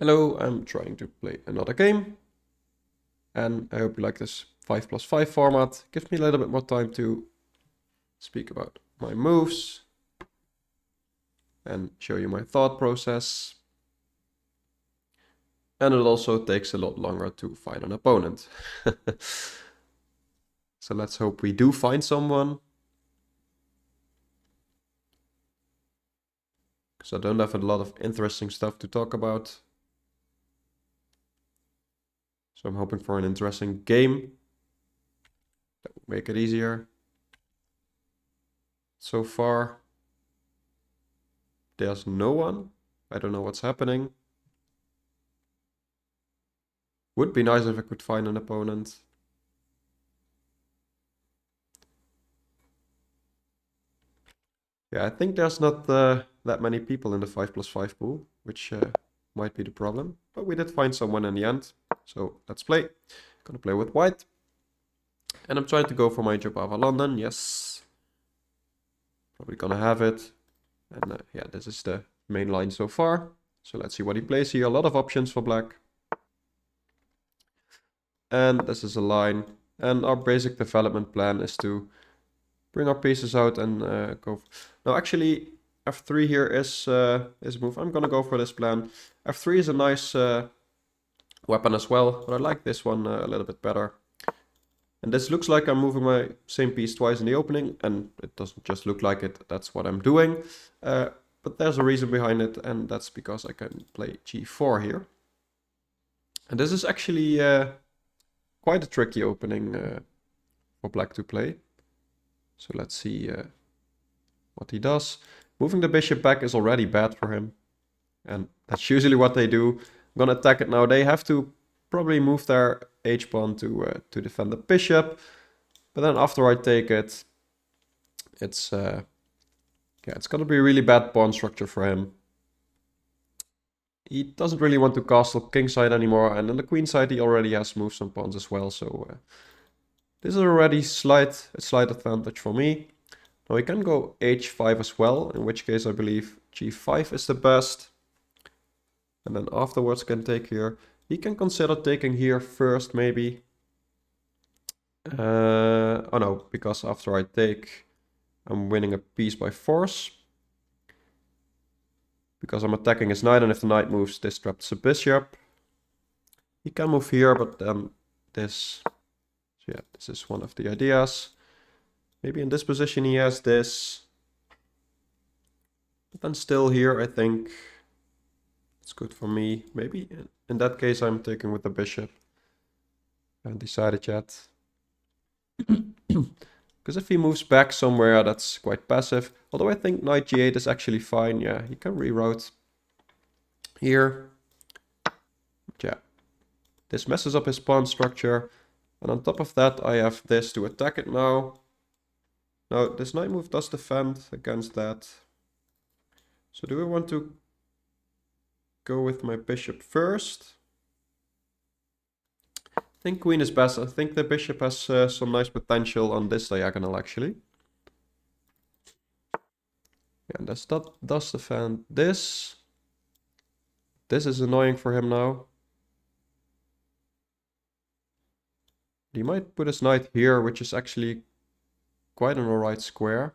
Hello, I'm trying to play another game, and I hope you like this 5+5 format. Gives me a little bit more time to speak about my moves and show you my thought process. And it also takes a lot longer to find an opponent. So let's hope we do find someone. Because I don't have a lot of interesting stuff to talk about. So I'm hoping for an interesting game. That would make it easier. So far, there's no one. I don't know what's happening. Would be nice if I could find an opponent. Yeah, I think there's not that many people in the 5+5 pool, which might be the problem. But we did find someone in the end. So let's play. Gonna play with white. And I'm trying to go for my Jobava London. Yes. Probably gonna have it. And yeah, this is the main line so far. So let's see what he plays here. A lot of options for black. And this is a line. And our basic development plan is to bring our pieces out and go. Now, actually, f3 here is a move. I'm gonna go for this plan. f3 is a nice weapon as well, but I like this one a little bit better. And this looks like I'm moving my same piece twice in the opening, and it doesn't just look like it. That's what I'm doing. But there's a reason behind it, and that's because I can play g4 here. And this is actually quite a tricky opening for black to play. So let's see what he does. Moving the bishop back is already bad for him. And that's usually what they do. I'm gonna attack it now. They have to probably move their h-pawn to defend the bishop. But then after I take it, it's gonna be a really bad pawn structure for him. He doesn't really want to castle kingside anymore, and on the queen side he already has moved some pawns as well, so this is already a slight advantage for me. Now he can go h5 as well, in which case I believe g5 is the best. And then afterwards can take here. He can consider taking here first, maybe. Oh no, because after I take, I'm winning a piece by force. Because I'm attacking his knight, and if the knight moves, this traps a bishop. He can move here, but then this... So yeah, this is one of the ideas. Maybe in this position he has this. But then still here, I think it's good for me. Maybe in that case I'm taking with the bishop. I haven't decided yet. Because if he moves back somewhere, that's quite passive. Although I think knight g8 is actually fine. Yeah, he can reroute here. Yeah, this messes up his pawn structure. And on top of that, I have this to attack it now. Now, this knight move does defend against that. So do I want to go with my bishop first? I think queen is best. I think the bishop has some nice potential on this diagonal, actually. Yeah, and that does defend this. This is annoying for him now. He might put his knight here, which is actually quite an alright square.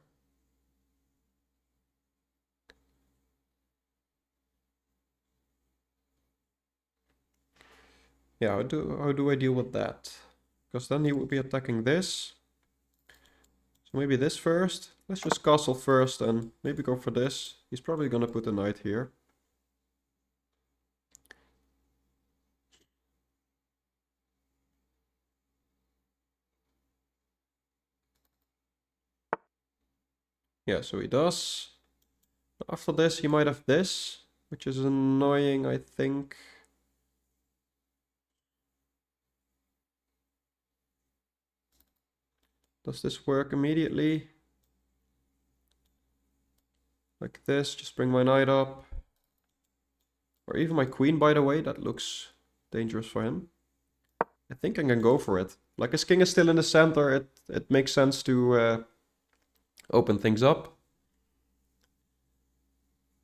Yeah, how do I deal with that? Because then he would be attacking this. So maybe this first. Let's just castle first and maybe go for this. He's probably gonna put a knight here. Yeah, so he does. After this, he might have this, which is annoying, I think. Does this work immediately? Like this, just bring my knight up. Or even my queen, by the way, that looks dangerous for him. I think I can go for it. Like his king is still in the center, it makes sense to open things up.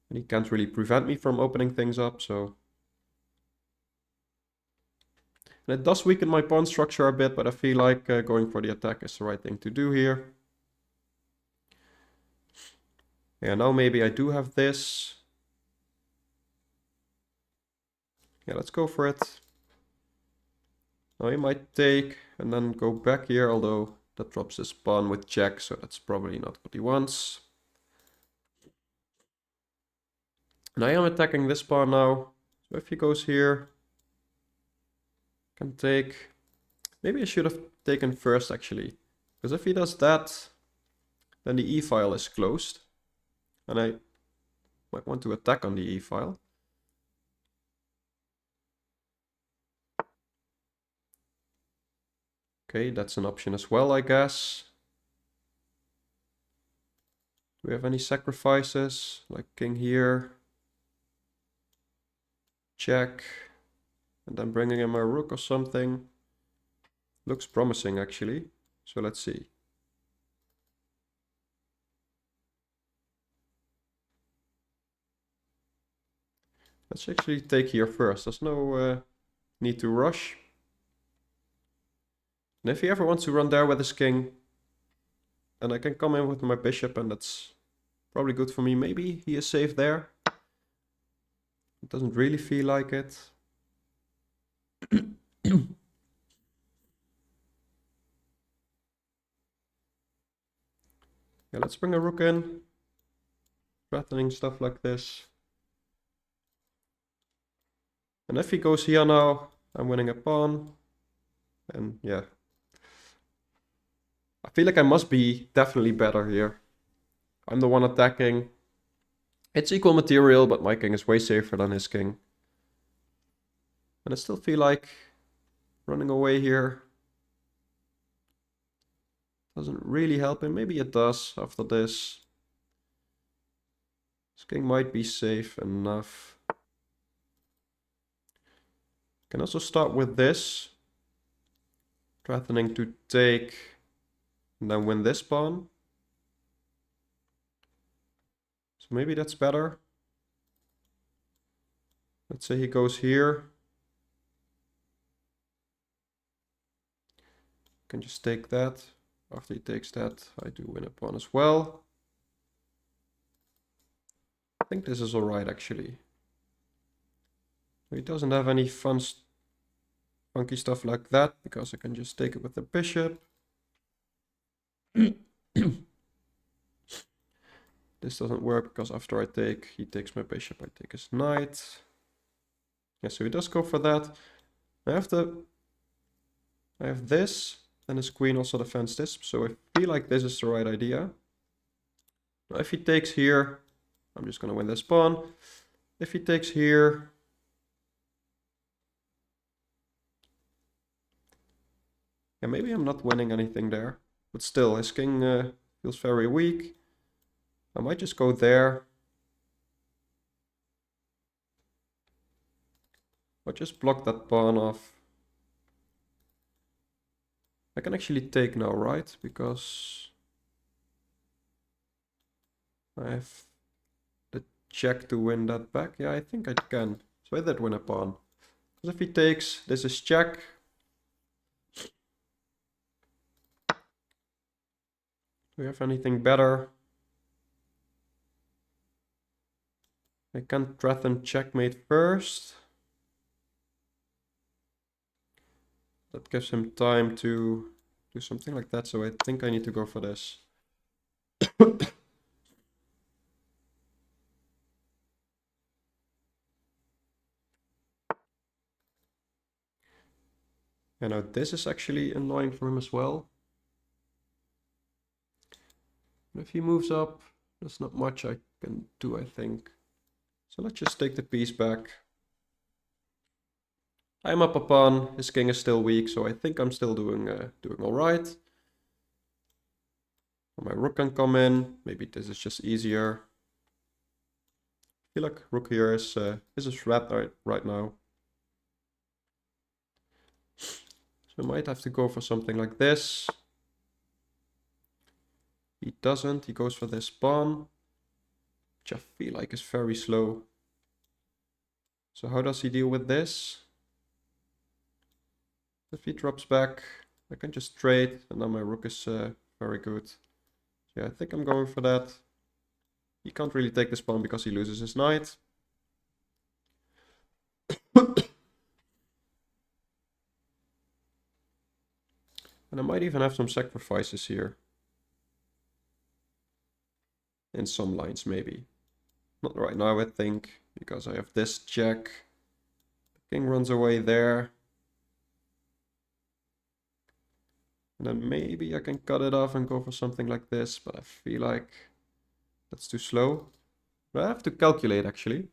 And he can't really prevent me from opening things up, so And it does weaken my pawn structure a bit, but I feel like going for the attack is the right thing to do here. Yeah, now maybe I do have this. Yeah, let's go for it. Now he might take and then go back here, although that drops his pawn with check, so that's probably not what he wants. And I am attacking this pawn now. So if he goes here, I can take... Maybe I should have taken first actually. Because if he does that, then the e-file is closed. And I might want to attack on the e-file. Okay, that's an option as well, I guess. Do we have any sacrifices? Like king here. Check. And then bringing in my rook or something. Looks promising actually. So let's see. Let's actually take here first. There's no need to rush. And if he ever wants to run there with his king, then I can come in with my bishop, and that's probably good for me. Maybe he is safe there. It doesn't really feel like it. Yeah, let's bring a rook in. Threatening stuff like this. And if he goes here now, I'm winning a pawn. And yeah. I feel like I must be definitely better here. I'm the one attacking. It's equal material, but my king is way safer than his king. And I still feel like running away here doesn't really help him. Maybe it does after this. His king might be safe enough. Can also start with this. Threatening to take and then win this pawn. So maybe that's better. Let's say he goes here. Can just take that. After he takes that, I do win a pawn as well. I think this is alright actually. He doesn't have any funky stuff like that, because I can just take it with the bishop. This doesn't work because after I take, he takes my bishop, I take his knight. Yeah, so he does go for that. I have this, and his queen also defends this, so I feel like this is the right idea. Now if he takes here, I'm just gonna win this pawn. If he takes here, yeah, maybe I'm not winning anything there, but still, his king feels very weak. I might just go there. Or just block that pawn off. I can actually take now, right? Because I have the check to win that back. Yeah, I think I can. So I did win a pawn. Because if he takes, this is check. Do we have anything better? I can threaten checkmate first. That gives him time to do something like that, so I think I need to go for this. And now this is actually annoying for him as well. And if he moves up, there's not much I can do, I think. So let's just take the piece back. I'm up a pawn, his king is still weak, so I think I'm still doing all right. My rook can come in, maybe this is just easier. I feel like rook here is a threat right now. So I might have to go for something like this. He doesn't, he goes for this pawn, which I feel like is very slow. So how does he deal with this? If he drops back, I can just trade, and now my rook is very good. So yeah, I think I'm going for that. He can't really take this pawn because he loses his knight. And I might even have some sacrifices here. In some lines, maybe. Not right now, I think, because I have this check. The king runs away there. And then maybe I can cut it off and go for something like this, but I feel like that's too slow. But I have to calculate, actually.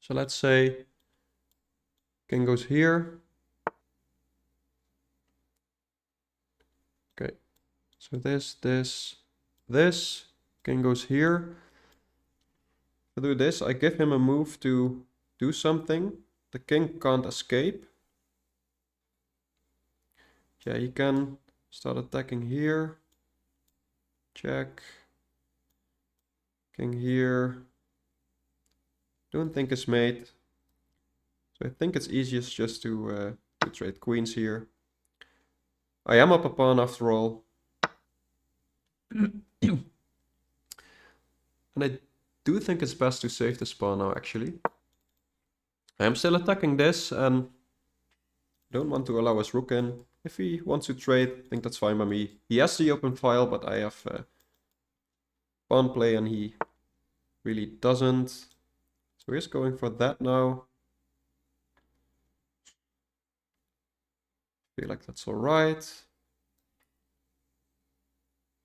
So let's say king goes here. Okay, so this. King goes here. If I do this, I give him a move to do something. The king can't escape. Yeah, he can start attacking here. Check. King here. Don't think it's mate. So I think it's easiest just to trade queens here. I am up a pawn after all. And I do think it's best to save this pawn now, actually. I am still attacking this and don't want to allow his rook in. If he wants to trade, I think that's fine by me. He has the open file, but I have pawn play and he really doesn't. So he's going for that now. Feel like that's alright.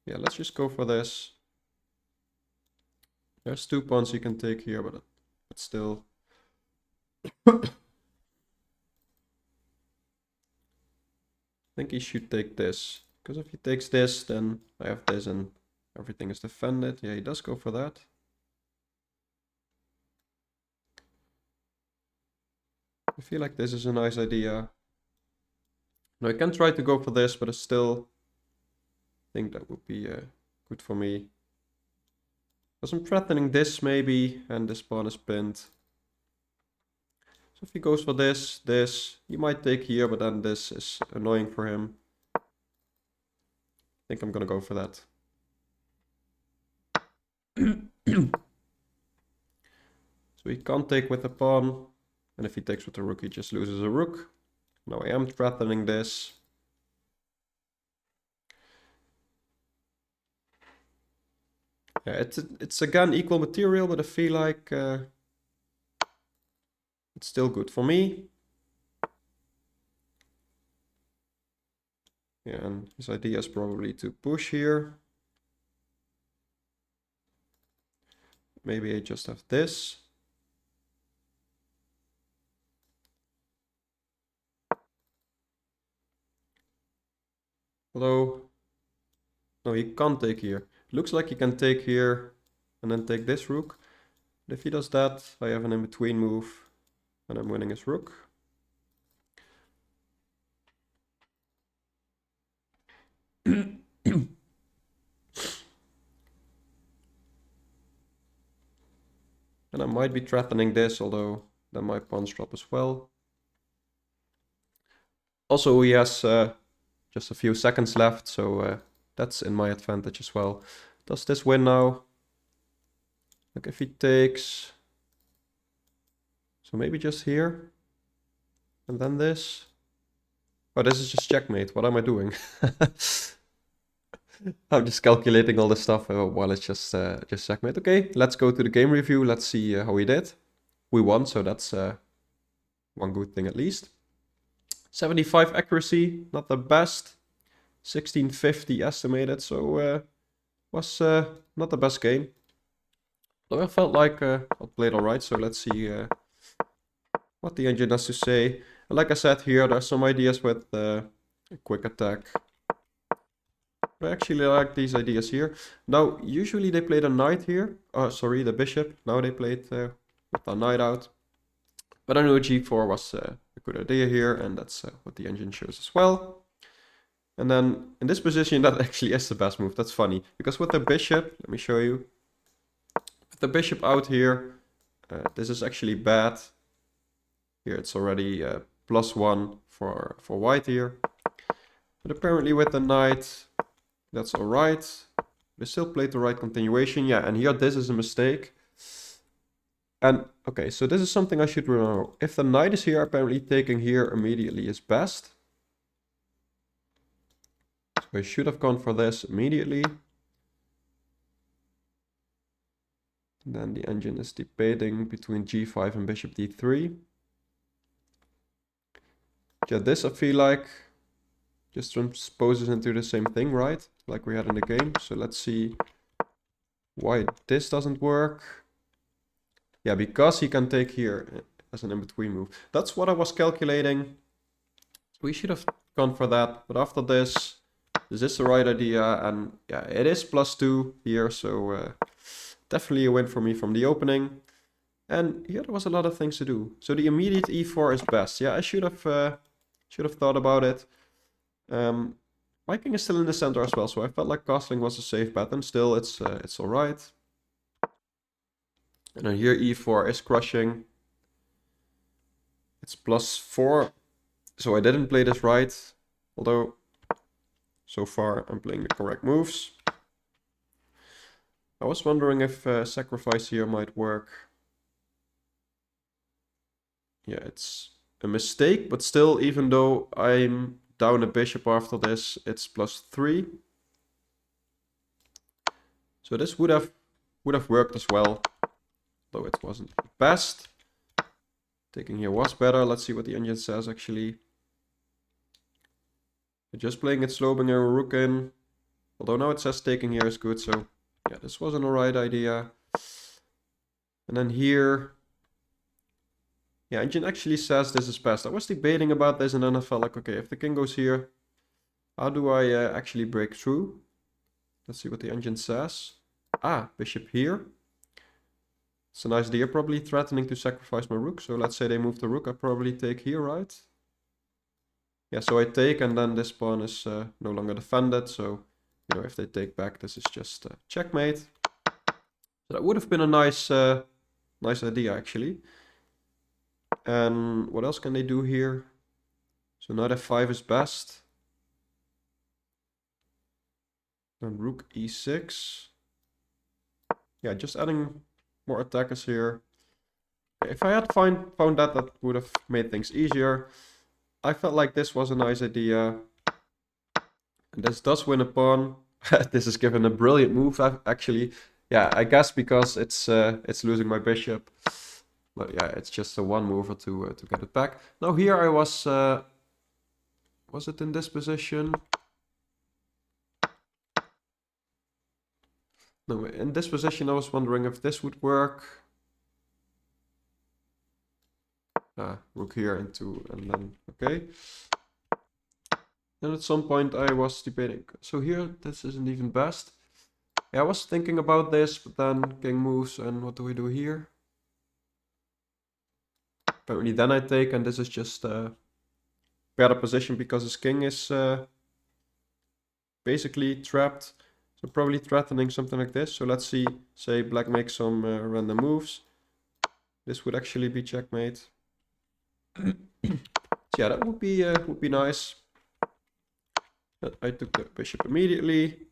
Yeah, let's just go for this. There's two pawns you can take here, but still. I think he should take this. Because if he takes this, then I have this and everything is defended. Yeah, he does go for that. I feel like this is a nice idea. Now I can try to go for this, but I still think that would be good for me. Because I'm threatening this maybe, and this pawn is pinned. So if he goes for this, he might take here, but then this is annoying for him. I think I'm gonna go for that. So he can't take with the pawn, and if he takes with the rook, he just loses a rook. Now I am threatening this. Yeah, it's again equal material, but I feel like it's still good for me. Yeah, and his idea is probably to push here. Maybe I just have this. Although, no, he can't take here. Looks like he can take here and then take this rook. But if he does that, I have an in-between move and I'm winning his rook. And I might be threatening this, although then my pawns drop as well. Also, he has just a few seconds left, so that's in my advantage as well. Does this win now? Like if he takes... So maybe just here. And then this. Oh, this is just checkmate. What am I doing? I'm just calculating all this stuff while it's just checkmate. Okay, let's go to the game review. Let's see how we did. We won, so that's one good thing at least. 75 accuracy, not the best. 1650 estimated, so was not the best game. Though I felt like I played alright, so let's see what the engine has to say. And like I said here, there's some ideas with a quick attack. I actually like these ideas here. Now, usually they play the knight here. Oh, sorry, the bishop. Now they played with the knight out. But I knew g4 was a good idea here, and that's what the engine shows as well. And then in this position, that actually is the best move. That's funny, because with the bishop, let me show you. With the bishop out here, this is actually bad. Here it's already +1 for white here. But apparently with the knight, that's alright. They still played the right continuation. Yeah, and here this is a mistake. And okay, so this is something I should remember. If the knight is here, apparently taking here immediately is best. So I should have gone for this immediately. And then the engine is debating between g5 and bishop d3. Yeah, this I feel like just transposes into the same thing, right? Like we had in the game. So let's see why this doesn't work. Yeah, because he can take here as an in-between move. That's what I was calculating. We should have gone for that. But after this is the right idea. And yeah, it is +2 here. So definitely a win for me from the opening. And here there was a lot of things to do. So the immediate e4 is best. Yeah, I should have thought about it. My king is still in the center as well, so I felt like castling was a safe bet, and still it's alright. And then here e4 is crushing. It's +4, so I didn't play this right, although so far I'm playing the correct moves. I was wondering if sacrifice here might work. Yeah, it's a mistake, but still, even though I'm down a bishop after this, it's +3. So this would have worked as well, though it wasn't the best. Taking here was better. Let's see what the engine says actually. Just playing it slow, bringing a rook in. Although now it says taking here is good, so yeah, this wasn't a right idea. And then here, yeah, engine actually says this is best. I was debating about this, and then I felt like, okay, if the king goes here, how do I actually break through? Let's see what the engine says. Ah, bishop here. It's a nice idea, probably threatening to sacrifice my rook. So let's say they move the rook, I probably take here, right? Yeah, so I take, and then this pawn is no longer defended. So, you know, if they take back, this is just checkmate. So that would have been a nice idea, actually. And what else can they do here? So knight f5 is best. Then rook e6. Yeah, just adding more attackers here. If I had found that would have made things easier. I felt like this was a nice idea. And this does win a pawn. This is given a brilliant move, actually. Yeah, I guess because it's losing my bishop. But yeah, it's just a one mover to get it back. Now here I was it in this position? No, in this position I was wondering if this would work. Rook here into, and then, okay. And at some point I was debating. So here, this isn't even best. Yeah, I was thinking about this, but then king moves, and what do we do here? Apparently then I take, and this is just a better position because his king is basically trapped. So probably threatening something like this. So let's see, say black makes some random moves. This would actually be checkmate. So yeah, that would be nice. I took the bishop immediately.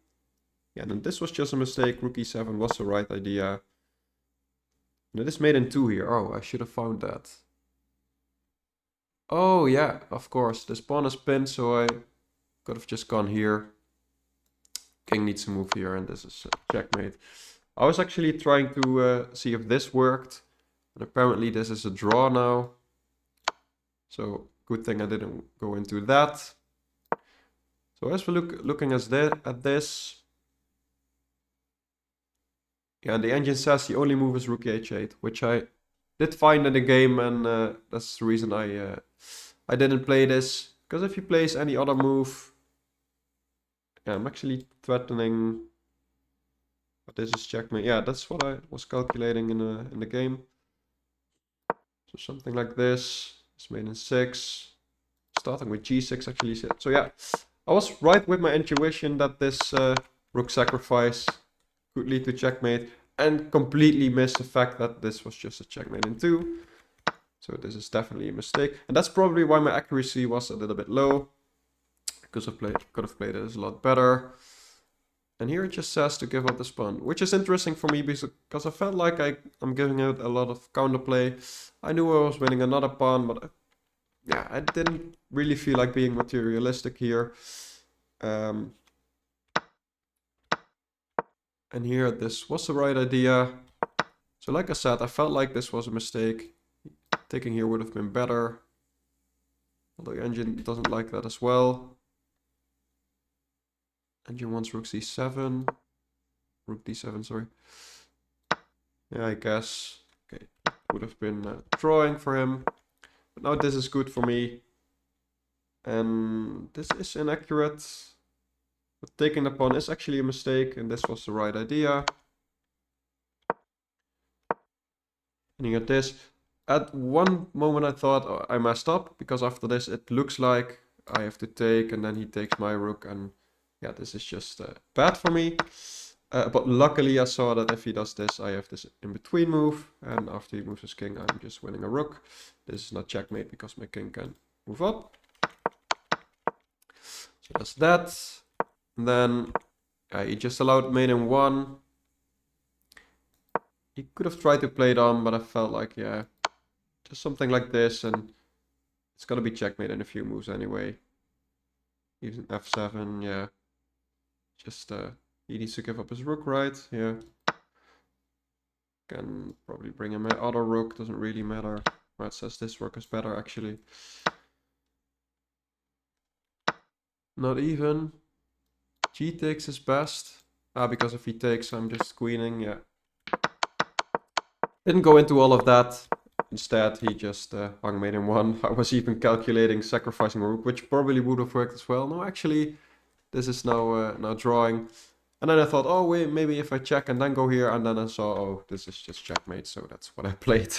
Yeah, and then this was just a mistake. Rook e7 was the right idea. And it is made in 2 here. Oh, I should have found that. Oh yeah, of course. This pawn is pinned, so I could have just gone here. King needs to move here, and this is checkmate. I was actually trying to see if this worked. And apparently this is a draw now. So good thing I didn't go into that. So as we're looking at this, yeah, the engine says the only move is rook h8, which I did find in the game, and that's the reason I didn't play this. Because if he plays any other move, yeah, I'm actually threatening. But this is checkmate. Yeah, that's what I was calculating in the game. So something like this. It's made in 6, starting with g6 actually. So yeah, I was right with my intuition that this rook sacrifice could lead to checkmate, and completely missed the fact that this was just a checkmate in 2. So this is definitely a mistake. And that's probably why my accuracy was a little bit low. Because I could have played it a lot better. And here it just says to give up this pawn, which is interesting for me because I felt like I'm giving out a lot of counterplay. I knew I was winning another pawn, but yeah, I didn't really feel like being materialistic here. And here, this was the right idea. So like I said, I felt like this was a mistake. Taking here would have been better. Although the engine doesn't like that as well. Engine wants rook c7. Rook d7, sorry. Yeah, I guess. Okay, would have been drawing for him. But now this is good for me. And this is inaccurate. But taking the pawn is actually a mistake, and this was the right idea. And at this, at one moment I thought, oh, I messed up, because after this it looks like I have to take, and then he takes my rook, and yeah, this is just bad for me. But luckily I saw that if he does this, I have this in-between move, and after he moves his king, I'm just winning a rook. This is not checkmate because my king can move up. So that's that. And then he just allowed mate in 1. He could have tried to play it on, but I felt like, yeah, just something like this, and it's gonna be checkmate in a few moves anyway. Even f7, yeah. Just he needs to give up his rook, right? Yeah. Can probably bring in my other rook, doesn't really matter. Well, it says this rook is better actually. Not even. G takes is best. Because if he takes, I'm just queening, yeah. Didn't go into all of that. Instead, he just hung mate in 1. I was even calculating sacrificing a rook, which probably would have worked as well. No, actually, this is now drawing. And then I thought, oh wait, maybe if I check and then go here, and then I saw, oh, this is just checkmate, so that's what I played.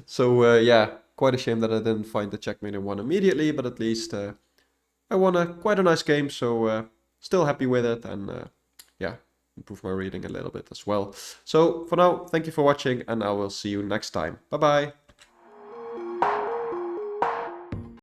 So yeah, quite a shame that I didn't find the checkmate in 1 immediately, but at least I won quite a nice game, so still happy with it, and yeah, improve my reading a little bit as well. So for now, thank you for watching, and I will see you next time. Bye bye.